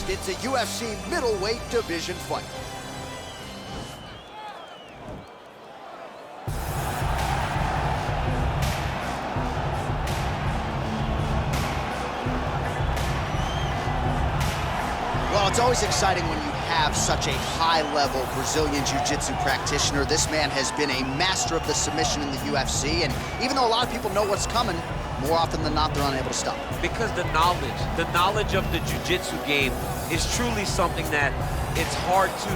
Next, it's a UFC middleweight division fight. Well, it's always exciting when you have such a high-level Brazilian Jiu-Jitsu practitioner. This man has been a master of the submission in the UFC, and even though a lot of people know what's coming, more often than not, they're unable to stop. Because the knowledge of the Jiu-Jitsu game is truly something that it's hard to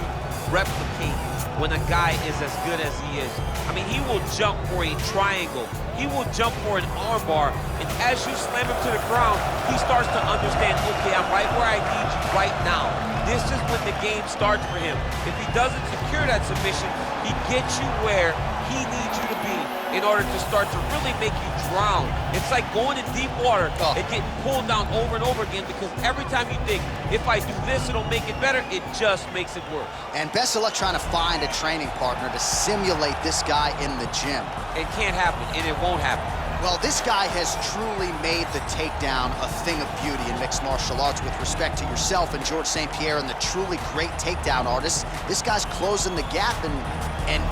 replicate when a guy is as good as he is. I mean, he will jump for a triangle. He will jump for an armbar, and as you slam him to the ground, he starts to understand, okay, I'm right where I need you right now. This is when the game starts for him. If he doesn't secure that submission, he gets you where he needs you to be in order to start to really make you drown. It's like going in deep water and getting pulled down over and over again, because every time you think, if I do this, it'll make it better, it just makes it worse. And best of luck trying to find a training partner to simulate this guy in the gym. It can't happen, and it won't happen. Well, this guy has truly made the takedown a thing of beauty in mixed martial arts. With respect to yourself and George St. Pierre and the truly great takedown artists, this guy's closing the gap and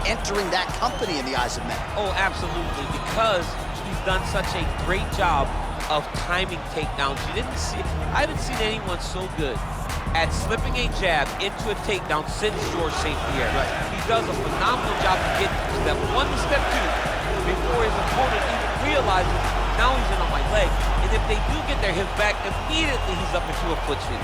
entering that company in the eyes of men. Oh, absolutely, because he's done such a great job of timing takedowns. I haven't seen anyone so good at slipping a jab into a takedown since George St. Pierre. Right. He does a phenomenal job of getting from step one to step two before his opponent even realizes now he's in on my leg. And if they do get their hips back, immediately he's up into a foot sweep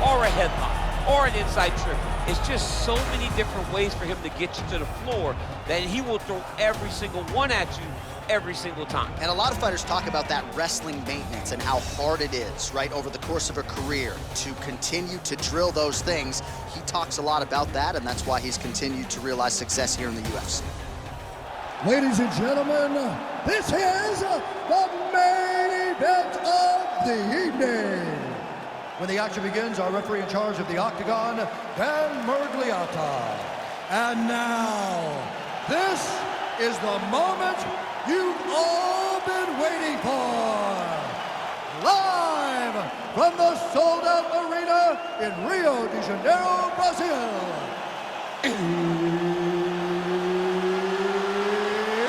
or a headlock or an inside trip. It's just so many different ways for him to get you to the floor that he will throw every single one at you every single time. And a lot of fighters talk about that wrestling maintenance and how hard it is, right, over the course of a career to continue to drill those things. He talks a lot about that, and that's why he's continued to realize success here in the UFC. Ladies and gentlemen, this is the main event of the evening. When the action begins, our referee in charge of the Octagon, Dan Murgliata. And now, this is the moment you've all been waiting for. Live from the sold-out arena in Rio de Janeiro, Brazil.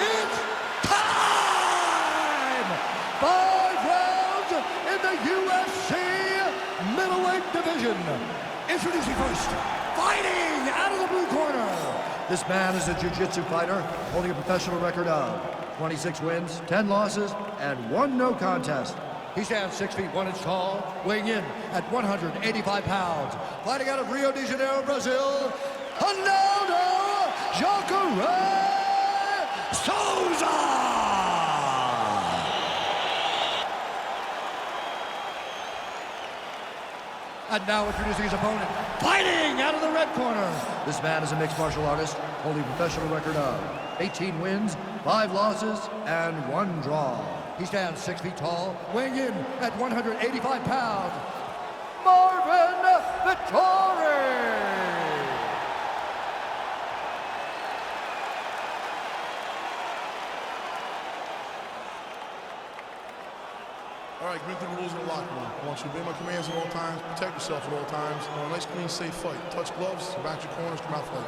It's time! 5 rounds in the UFC middleweight division. Introducing first, fighting out of the blue corner. This man is a jiu-jitsu fighter holding a professional record of 26 wins, 10 losses, and 1 no contest. He stands 6 feet 1 inch tall, weighing in at 185 pounds. Fighting out of Rio de Janeiro, Brazil, Hona우두 Souza! And now introducing his opponent, fighting out of the red corner. This man is a mixed martial artist, holding a professional record of 18 wins, 5 losses, and 1 draw. He stands 6 feet tall, weighing in at 185 pounds. Marvin Vettori! All right, commit to the rules in the locker room. I want you to obey my commands at all times, protect yourself at all times, and a nice, clean, safe fight. Touch gloves, back your corners, come out fighting.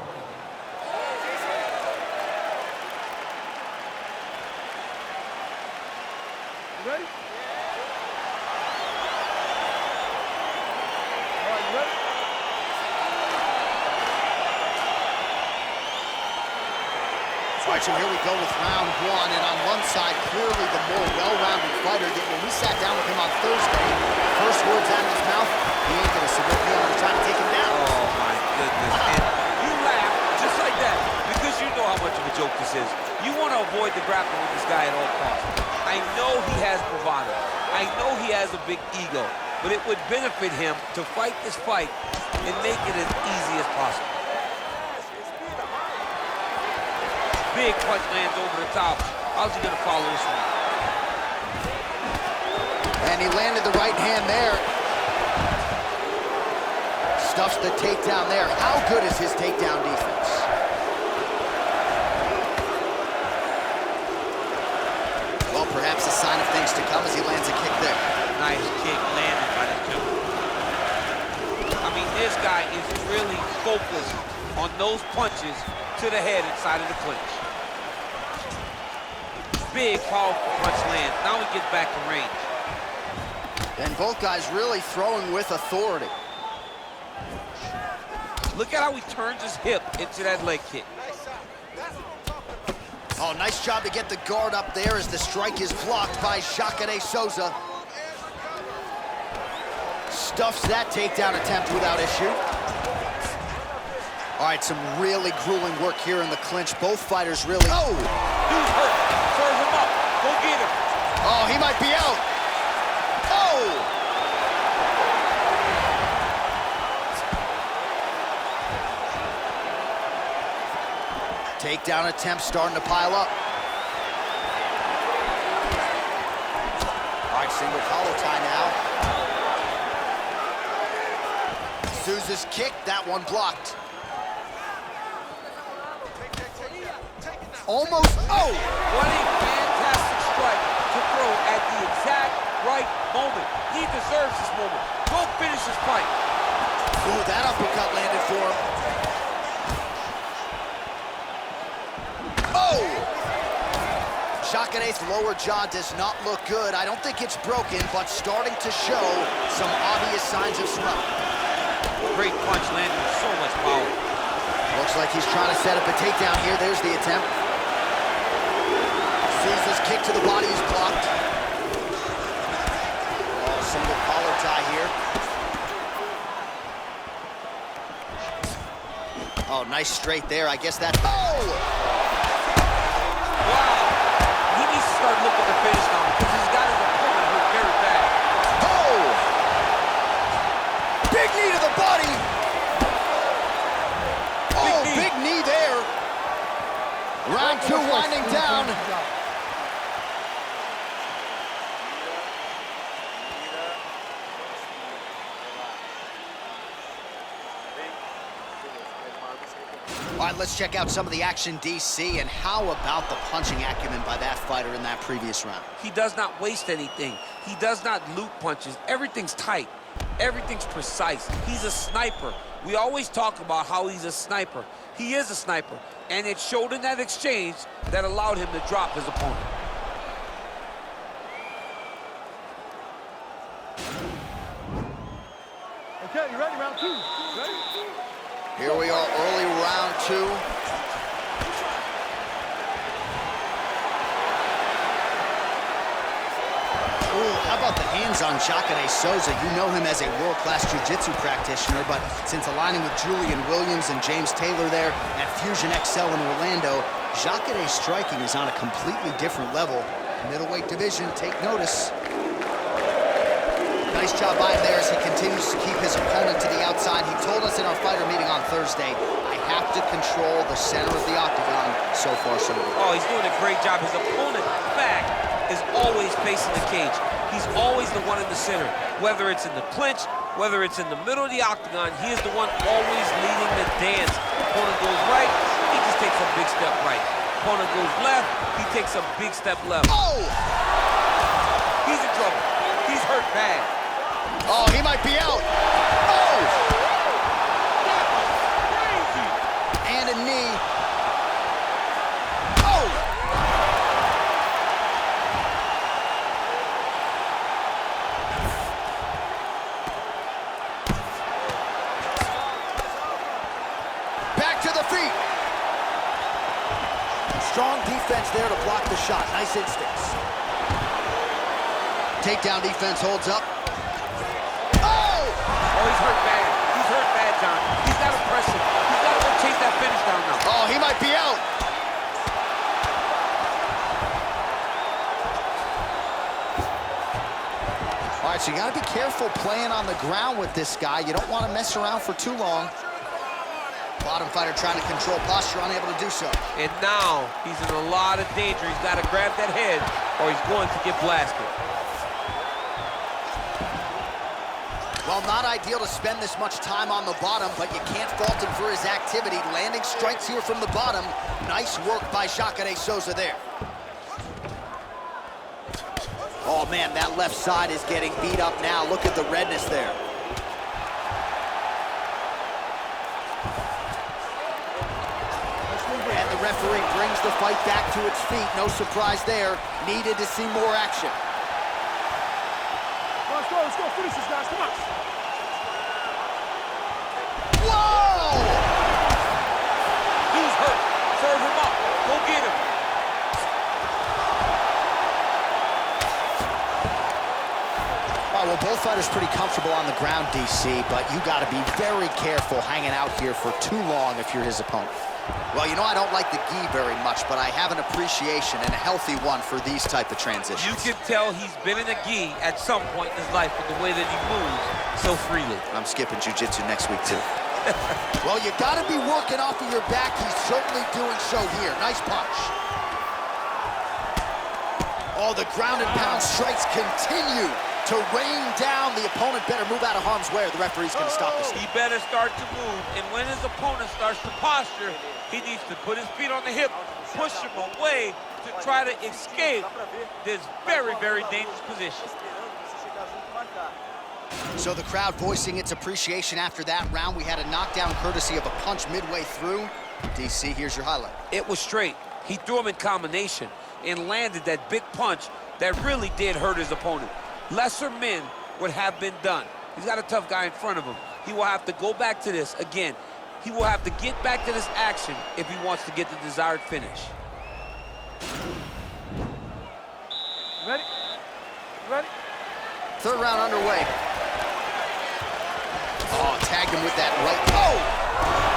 You ready? All right, you ready? All right, so here we go with round 1, and on one side, clearly the more well-rounded fighter. Yet when we sat down with him on Thursday, first words out of his mouth, he ain't gonna submit me, I'm gonna try to take him down. Oh my goodness, and you laugh just like that because you know how much of a joke this is. You want to avoid the grappling with this guy at all costs. I know he has bravado. I know he has a big ego, but it would benefit him to fight this fight and make it as easy as possible. Big punch lands over the top. How's he gonna follow this one? And he landed the right hand there. Stuffs the takedown there. How good is his takedown defense? Well, perhaps a sign of things to come as he lands a kick there. Nice kick landed by the two. I this guy is really focused on those punches to the head inside of the clinch. Big, powerful punch lands. Now he gets back in range. And both guys really throwing with authority. Look at how he turns his hip into that leg kick. Oh, nice job to get the guard up there as the strike is blocked by Jacare Souza. Stuffs that takedown attempt without issue. All right, some really grueling work here in the clinch. Both fighters really... Oh! Dude's hurt. Serve him up. Go get him. Oh, he might be out. Oh! Takedown attempt starting to pile up. All right, single collar tie now. Souza's kick, that one blocked. Almost, oh! What a fantastic strike to throw at the exact right moment. He deserves this moment. Go finish his fight. Ooh, that uppercut landed for him. Oh! Jacare's lower jaw does not look good. I don't think it's broken, but starting to show some obvious signs of swelling. Great punch landed with so much power. Looks like he's trying to set up a takedown here. There's the attempt. Souza's kick to the body is blocked. Oh, single collar tie here. Oh, nice straight there. I guess that... Oh! Wow. He needs to start looking to finish now because he's got his opponent hurt very bad. Oh! Big knee to the body. Oh, big knee there. Round two winding down. All right, let's check out some of the action, DC, and how about the punching acumen by that fighter in that previous round? He does not waste anything. He does not loop punches. Everything's tight. Everything's precise. He's a sniper. We always talk about how he's a sniper. He is a sniper, and it showed in that exchange that allowed him to drop his opponent. Okay, you ready? Round two. Ready? Here we are, early round two. Ooh, how about the hands on Jacare Souza? You know him as a world-class jiu-jitsu practitioner, but since aligning with Julian Williams and James Taylor there at Fusion XL in Orlando, Jacare's striking is on a completely different level. Middleweight division, take notice. Nice job by him there as he continues to keep his opponent to the outside. He told us in our fighter meeting on Thursday, I have to control the center of the octagon. So far, so good. Oh, he's doing a great job. His opponent, back, is always facing the cage. He's always the one in the center. Whether it's in the clinch, whether it's in the middle of the octagon, he is the one always leading the dance. Opponent goes right, he just takes a big step right. Opponent goes left, he takes a big step left. Oh! He's in trouble. He's hurt bad. Oh, he might be out. Oh! Crazy. And a knee. Oh! Back to the feet. Strong defense there to block the shot. Nice instincts. Takedown defense holds up. Oh, he's hurt bad. He's hurt bad, John. He's got to press him. He's got to go chase that finish down now. Oh, he might be out. All right, so you got to be careful playing on the ground with this guy. You don't want to mess around for too long. Bottom fighter trying to control posture, unable to do so. And now he's in a lot of danger. He's got to grab that head or he's going to get blasted. Well, not ideal to spend this much time on the bottom, but you can't fault him for his activity. Landing strikes here from the bottom. Nice work by Jacare Souza there. Oh, man, that left side is getting beat up now. Look at the redness there. referee brings the fight back to its feet. No surprise there. Needed to see more action. Let's go, finish this, guys, come on. Whoa! Dude's hurt. Serve him up. Go get him. All right, well, both fighters pretty comfortable on the ground, DC, but you got to be very careful hanging out here for too long if you're his opponent. Well, you know, I don't like the gi very much, but I have an appreciation, and a healthy one, for these type of transitions. You can tell he's been in a gi at some point in his life with the way that he moves so freely. I'm skipping jiu-jitsu next week, too. Well, you got to be working off of your back. He's certainly doing so here. Nice punch. Oh, the ground and pound strikes continue to rain down. The opponent better move out of harm's way, or the referee's going to stop this. He better start to move, and when his opponent starts to posture, he needs to put his feet on the hip, push him away to try to escape this very, very dangerous position. So the crowd voicing its appreciation after that round. We had a knockdown courtesy of a punch midway through. DC, here's your highlight. It was straight. He threw him in combination and landed that big punch that really did hurt his opponent. Lesser men would have been done. He's got a tough guy in front of him. He will have to go back to this again. He will have to get back to this action if he wants to get the desired finish. Ready? Ready? Third round underway. Oh, tagged him with that right. Oh!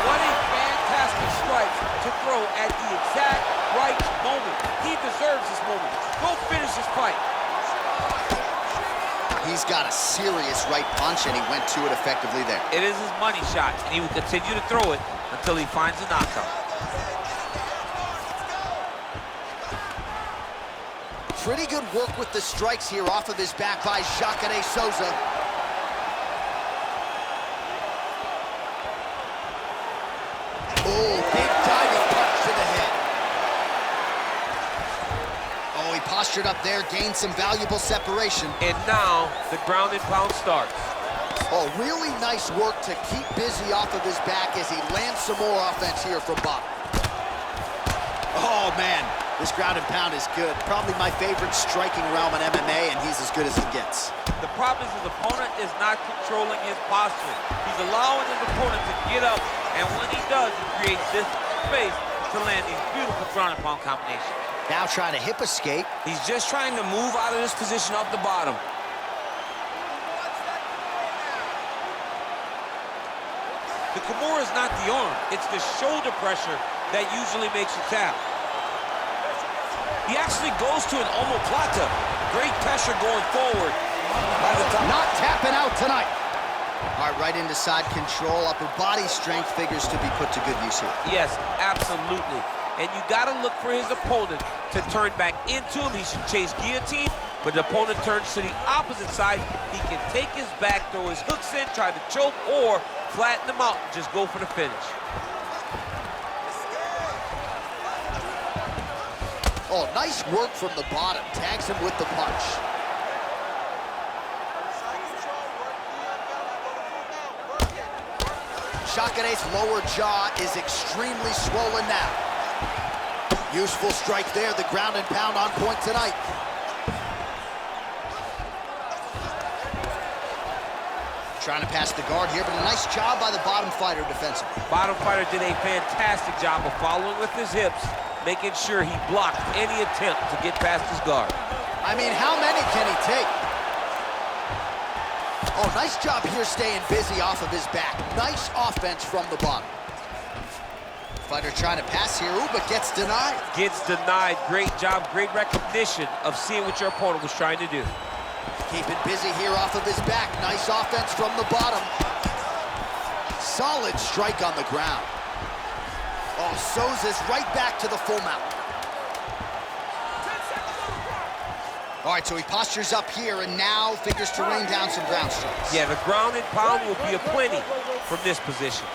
What a fantastic strike to throw at the exact right moment. He deserves this moment. Go finish this fight. He's got a serious right punch, and he went to it effectively there. It is his money shot, and he will continue to throw it until he finds a knockout. Pretty good work with the strikes here off of his back by Jacare Souza. Oh, big diving punch to the head. Oh, he postured up there, gained some valuable separation. And now the ground and pound starts. Oh, really nice work to keep busy off of his back as he lands some more offense here from bottom. Oh, man, this ground and pound is good. Probably my favorite striking realm in MMA, and he's as good as it gets. The problem is his opponent is not controlling his posture. He's allowing his opponent to get up, and when he does, he creates this space to land these beautiful ground and pound combinations. Now trying to hip escape. He's just trying to move out of this position off the bottom. The Kimura is not the arm. It's the shoulder pressure that usually makes you tap. He actually goes to an omoplata. Great pressure going forward. By the top. Not tapping out tonight. All right, right into side control. Upper body strength figures to be put to good use here. Yes, absolutely. And you got to look for his opponent to turn back into him. He should chase guillotine, but the opponent turns to the opposite side. He can take his back, throw his hooks in, try to choke, or flatten him out and just go for the finish. Oh, nice work from the bottom. Tags him with the punch. Jacare's lower jaw is extremely swollen now. Useful strike there. The ground and pound on point tonight. Trying to pass the guard here, but a nice job by the bottom fighter defensively. Bottom fighter did a fantastic job of following with his hips, making sure he blocked any attempt to get past his guard. I mean, how many can he take? Oh, nice job here staying busy off of his back. Nice offense from the bottom. Fighter trying to pass here, ooh, but gets denied. Gets denied. Great job, great recognition of seeing what your opponent was trying to do. Keeping busy here off of his back. Nice offense from the bottom. Solid strike on the ground. Oh, Souza's right back to the full mount. All right, so he postures up here and now figures to rain down some ground strikes. Yeah, the ground and pound will be a plenty from this position.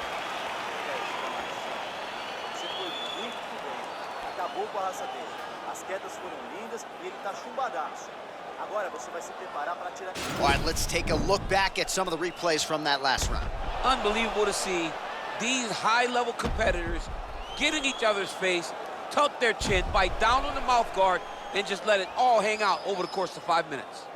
All right, let's take a look back at some of the replays from that last round. Unbelievable to see these high-level competitors get in each other's face, tuck their chin, bite down on the mouth guard, and just let it all hang out over the course of 5 minutes.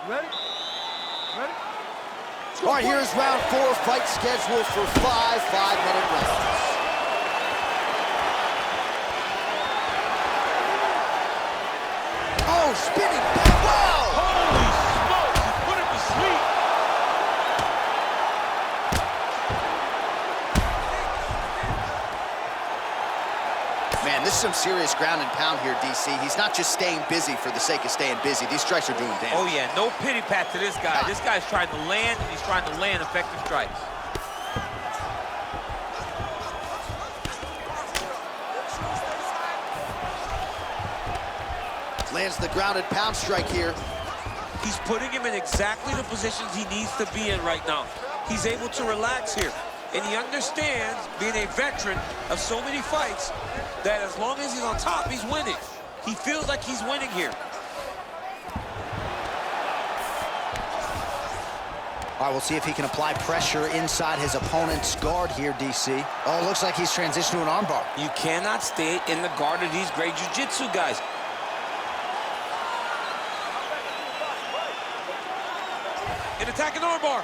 Ready? Ready? All right, here's round 4, fight scheduled for 5 5-minute rounds. Oh, spinning back, wow! Holy smokes, he put him to sleep. Man, this is some serious ground and pound here, DC. He's not just staying busy for the sake of staying busy. These strikes are doing damage. Oh yeah, no pity pat to this guy. This guy's trying to land, and he's trying to land effective strikes. Lands the grounded pound strike here. He's putting him in exactly the positions he needs to be in right now. He's able to relax here. And he understands, being a veteran of so many fights, that as long as he's on top, he's winning. He feels like he's winning here. All right, we'll see if he can apply pressure inside his opponent's guard here, DC. Oh, it looks like he's transitioned to an armbar. You cannot stay in the guard of these great jiu-jitsu guys. An attacking armbar.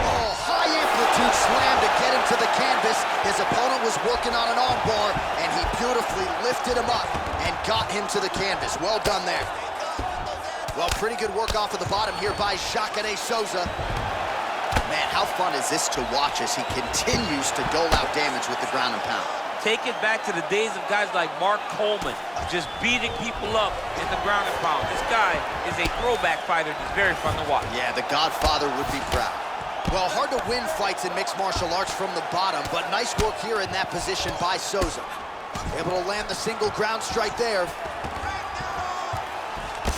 Oh, high amplitude slam to get him to the canvas. His opponent was working on an armbar, and he beautifully lifted him up and got him to the canvas. Well done there. Well, pretty good work off of the bottom here by Jacare Souza. Man, how fun is this to watch as he continues to dole out damage with the ground and pound. Take it back to the days of guys like Mark Coleman, just beating people up in the ground and pound. This guy is a throwback fighter that's very fun to watch. Yeah, the Godfather would be proud. Well, hard to win fights in mixed martial arts from the bottom, but nice work here in that position by Souza. Able to land the single ground strike there.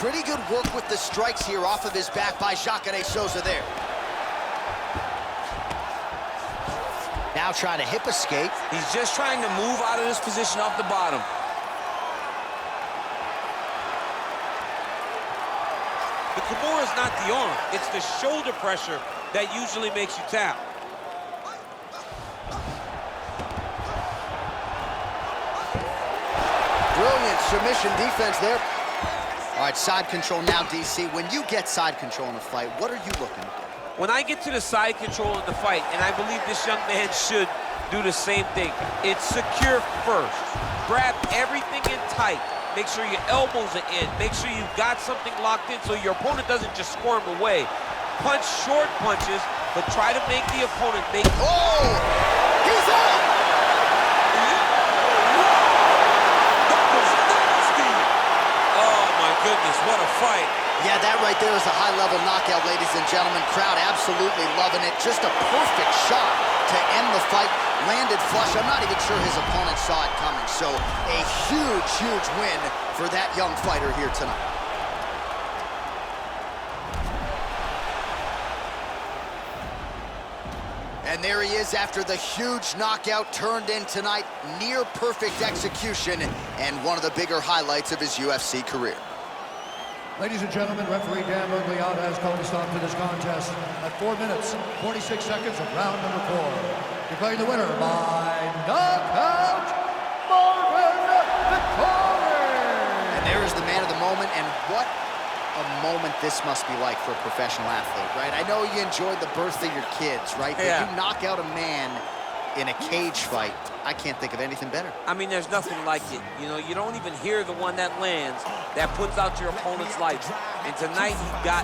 Pretty good work with the strikes here off of his back by Jacare Souza there. Now trying to hip escape. He's just trying to move out of this position off the bottom. The Kimura is not the arm. It's the shoulder pressure that usually makes you tap. Brilliant submission defense there. All right, side control now, DC. When you get side control in a fight, what are you looking for? When I get to the side control in the fight, and I believe this young man should do the same thing, it's secure first. Grab everything in tight. Make sure your elbows are in. Make sure you've got something locked in so your opponent doesn't just squirm away. Punch short punches, but try to make the opponent make... Oh! He's out! That was nasty! Oh, my goodness, what a fight. Yeah, that right there is a high-level knockout, ladies and gentlemen. Crowd absolutely loving it. Just a perfect shot to end the fight. Landed flush. I'm not even sure his opponent saw it coming. So a huge, huge win for that young fighter here tonight. And there he is after the huge knockout turned in tonight. Near perfect execution and one of the bigger highlights of his UFC career. Ladies and gentlemen, referee Dan Mugliata has called a stop to this contest at 4 minutes, 46 seconds of round number 4. Declaring the winner by knockout, Marvin Vettori! And there is the man of the moment, and what a moment this must be like for a professional athlete, right? I know you enjoyed the birth of your kids, right? Yeah. But you knock out a man in a cage fight. I can't think of anything better. I mean, there's nothing like it. You know, you don't even hear the one that lands that puts out your opponent's life. And tonight, he got